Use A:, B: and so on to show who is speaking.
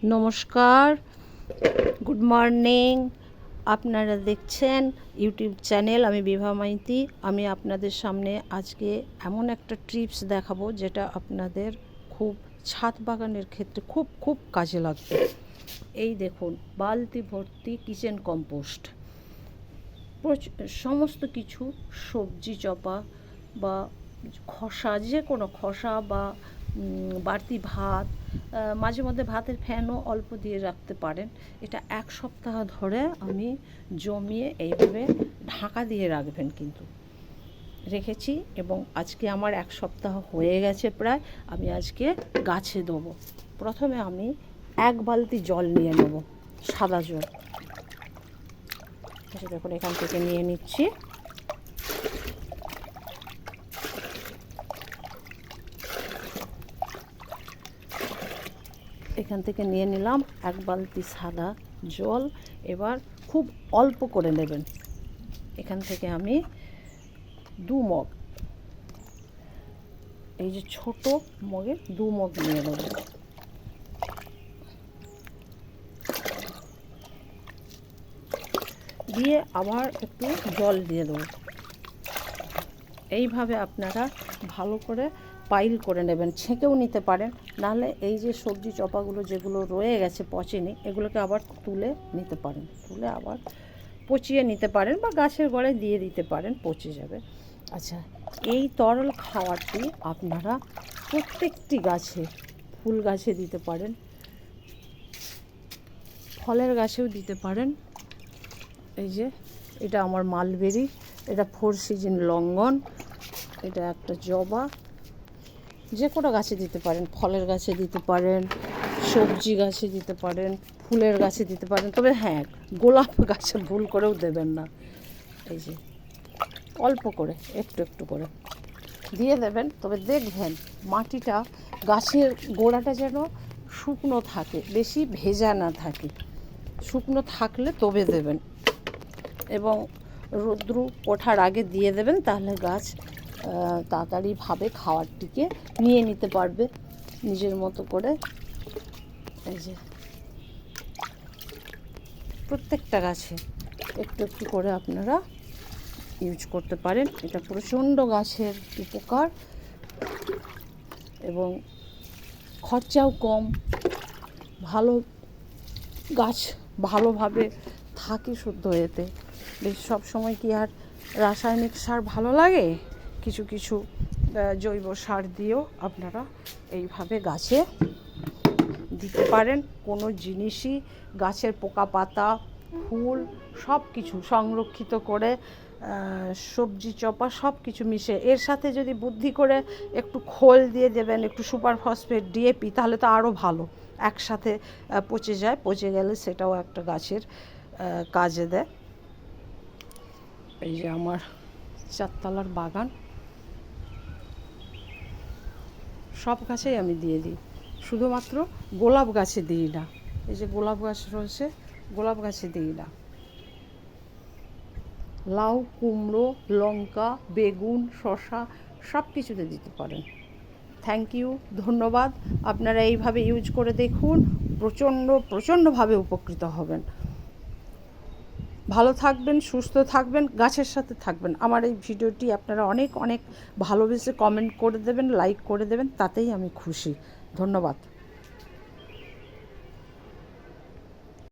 A: নমস্কার, good morning. আপনারা দেখছেন ইউটিউব চ্যানেল আমি বিভা মাইতি। আমি আপনাদের সামনে আজকে এমন একটা টিপস দেখাবো যেটা আপনাদের খুব ছাদ বাগানের ক্ষেত্রে খুব কাজে লাগবে। এই দেখুন, বালতি ভর্তি কিচেন কম্পোস্ট। সমস্ত কিছু সবজি চপা বা খসা, যে কোনো খসা বা বাড়তি ভাত, মাঝে মধ্যে ভাতের ফ্যানও অল্প দিয়ে রাখতে পারেন। এটা 1 সপ্তাহ ধরে আমি জমিয়ে এইভাবে ঢাকা দিয়ে রাখবেন কিন্তু রেখেছি, এবং আজকে আমার 1 সপ্তাহ হয়ে গেছে প্রায়। আমি আজকে গাছে দেবো। প্রথমে আমি 1 বালতি জল নিয়ে নেব, সাদা জল। দেখুন, এখান থেকে নিয়ে নিচ্ছি। এখান থেকে নিয়ে নিলাম 1 বালতি সাদা জল। এবার খুব অল্প করে নেবেন। এখান থেকে আমি 2 মগ, এই যে ছোট মগের 2 মগ নিয়ে নেব। দিয়ে আবার একটু জল দিয়ে দেবো। এইভাবে আপনারা ভালো করে পাইল করে নেবেন, ছেঁকেও নিতে পারেন। নাহলে এই যে সবজি চপাগুলো যেগুলো রয়ে গেছে পচেনি, এগুলোকে আবার তুলে নিতে পারেন, তুলে আবার পচিয়ে নিতে পারেন বা গাছের গোড়ায় দিয়ে দিতে পারেন, পচে যাবে। আচ্ছা, এই তরল খাবারটি আপনারা প্রত্যেকটি গাছে, ফুল গাছে দিতে পারেন, ফলের গাছেও দিতে পারেন। এই যে এটা আমার মালবেরি, এটা 4 সিজন লঙ্ঘন, এটা একটা জবা। যে কোনো গাছে দিতে পারেন, ফলের গাছে দিতে পারেন, সবজি গাছে দিতে পারেন, ফুলের গাছে দিতে পারেন। তবে হ্যাঁ, গোলাপ গাছে ভুল করেও দেবেন না। এই যে অল্প করে একটু একটু করে দিয়ে দেবেন। তবে দেখবেন মাটিটা, গাছের গোড়াটা যেন শুকনো থাকে, বেশি ভেজা না থাকে। শুকনো থাকলে তবে দেবেন, এবং রৌদ্র ওঠার আগে দিয়ে দেবেন। তাহলে গাছ তাড়াতাড়িভাবে খাবারটিকে নিয়ে নিতে পারবে নিজের মতো করে। এই যে প্রত্যেকটা গাছে একটু একটু করে আপনারা ইউজ করতে পারেন। এটা প্রচণ্ড গাছের উপকার, এবং খরচাও কম। ভালো গাছ ভালোভাবে থাকে শুদ্ধ এতে। বেশ সব সময় কি আর রাসায়নিক সার ভালো লাগে? কিছু কিছু জৈব সার দিয়েও আপনারা এইভাবে গাছে দিতে পারেন। কোনো জিনিসই গাছের পোকা পাতা, ফুল সব কিছু সংরক্ষিত করে, সবজি চপা সব কিছু মিশে এর সাথে যদি বুদ্ধি করে একটু খোল দিয়ে দেবেন, একটু সুপার ফসফেট, ডিএপি, তাহলে তো আরও ভালো। একসাথে পচে যায়, পচে গেলে সেটাও একটা গাছের কাজে দেয়। এই যে আমার 4 তলার বাগান, সব গাছেই আমি দিয়ে দিই, শুধুমাত্র গোলাপ গাছে দিই না। এই যে গোলাপ গাছ রয়েছে, গোলাপ গাছে দিই না। লাউ, কুমড়ো, লঙ্কা, বেগুন, শসা সব কিছুতে দিতে পারেন। থ্যাংক ইউ, ধন্যবাদ। আপনারা এইভাবে ইউজ করে দেখুন, প্রচণ্ডভাবে উপকৃত হবেন। ভালো থাকবেন, সুস্থ থাকবেন, গাছের সাথে থাকবেন। আমার এই ভিডিওটি আপনারা অনেক ভালোবেসে কমেন্ট করে দেবেন, লাইক করে দেবেন, তাতেই আমি খুশি। ধন্যবাদ।